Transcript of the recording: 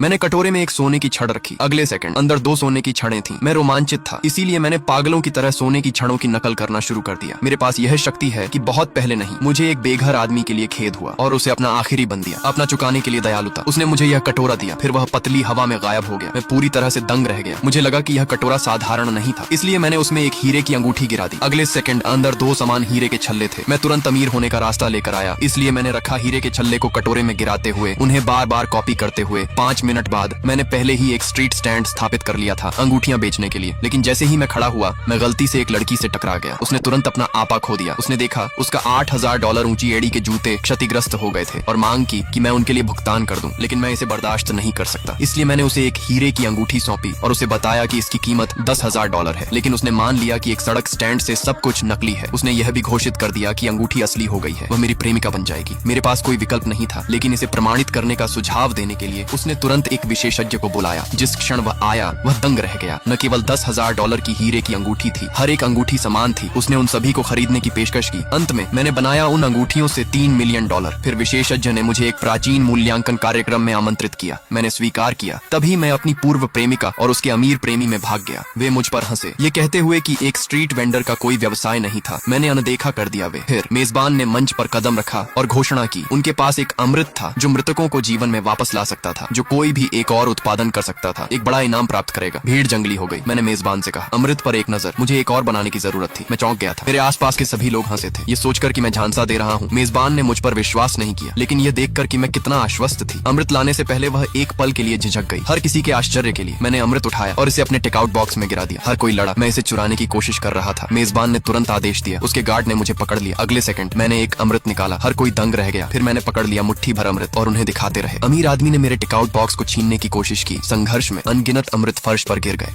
मैंने कटोरे में एक सोने की छड़ रखी। अगले सेकंड अंदर 2 सोने की छड़ें थीं। मैं रोमांचित था, इसीलिए मैंने पागलों की तरह सोने की छड़ों की नकल करना शुरू कर दिया। मेरे पास यह शक्ति है कि बहुत पहले नहीं, मुझे एक बेघर आदमी के लिए खेद हुआ और उसे अपना आखिरी बन दिया। अपना चुकाने के लिए दयालु था। उसने मुझे यह कटोरा दिया, फिर वह पतली हवा में गायब हो गया। मैं पूरी तरह से दंग रह गया। मुझे लगा कि यह कटोरा साधारण नहीं था, इसलिए मैंने उसमें एक हीरे की अंगूठी गिरा दी। अगले सेकंड अंदर 2 समान हीरे के छल्ले थे। मैं तुरंत अमीर होने का रास्ता लेकर आया, इसलिए मैंने रखा हीरे के छल्ले को कटोरे में गिराते हुए, उन्हें बार बार कॉपी करते हुए 5 मिनट बाद मैंने पहले ही एक स्ट्रीट स्टैंड स्थापित कर लिया था अंगूठियां बेचने के लिए। लेकिन जैसे ही मैं खड़ा हुआ, मैं गलती से एक लड़की से टकरा गया। उसने तुरंत अपना आपा खो दिया। उसने देखा उसका $8,000 ऊंची एड़ी के जूते क्षतिग्रस्त हो गए थे और मांग की कि मैं उनके लिए भुगतान कर दूं, लेकिन मैं इसे बर्दाश्त नहीं कर सकता। इसलिए मैंने उसे एक हीरे की अंगूठी सौंपी और उसे बताया कि इसकी कीमत $10,000 है। लेकिन उसने मान लिया कि एक सड़क स्टैंड से सब कुछ नकली है। उसने यह भी घोषित कर दिया कि अंगूठी असली हो गई है, वह मेरी प्रेमिका बन जाएगी। मेरे पास कोई विकल्प नहीं था, लेकिन इसे प्रमाणित करने का सुझाव देने के लिए उसने तुरंत एक विशेषज्ञ को बुलाया। जिस क्षण वह आया, वह दंग रह गया। न केवल $10,000 की हीरे की अंगूठी थी, हर एक अंगूठी समान थी। उसने उन सभी को खरीदने की पेशकश की। अंत में मैंने बनाया उन अंगूठियों से $3 मिलियन। फिर विशेषज्ञ ने मुझे एक प्राचीन मूल्यांकन कार्यक्रम में आमंत्रित किया। मैंने स्वीकार किया। तभी मैं अपनी पूर्व प्रेमिका और उसके अमीर प्रेमी में भाग गया। वे मुझ पर हंसे, ये कहते हुए कि एक स्ट्रीट वेंडर का कोई व्यवसाय नहीं था। मैंने अनदेखा कर दिया। वे फिर मेजबान ने मंच पर कदम रखा और घोषणा की उनके पास एक अमृत था जो मृतकों को जीवन में वापस ला सकता था, जो कोई भी एक और उत्पादन कर सकता था, एक बड़ा इनाम प्राप्त करेगा। भीड़ जंगली हो गई। मैंने मेजबान से कहा, अमृत पर एक नजर, मुझे एक और बनाने की जरूरत थी। मैं चौंक गया था। मेरे आसपास के सभी लोग हंसे थे, ये सोचकर कि मैं झांसा दे रहा हूँ। मेजबान ने मुझ पर विश्वास नहीं किया, लेकिन यह देखकर कि मैं कितना आश्वस्त थी। अमृत लाने से पहले वह एक पल के लिए झिझक गई। हर किसी के आश्चर्य के लिए मैंने अमृत उठाया और इसे अपने टेकआउट बॉक्स में गिरा दिया। हर कोई लड़ा। मैं इसे चुराने की कोशिश कर रहा था। मेजबान ने तुरंत आदेश दिया। उसके गार्ड ने मुझे पकड़ लिया। अगले सेकंड मैंने एक अमृत निकाला। हर कोई दंग रह गया। फिर मैंने पकड़ लिया मुट्ठी भर अमृत और उन्हें दिखाते रहे। अमीर आदमी ने मेरे टेकआउट बॉक्स को छीनने की कोशिश की। संघर्ष में अनगिनत अमृत फर्श पर गिर गए।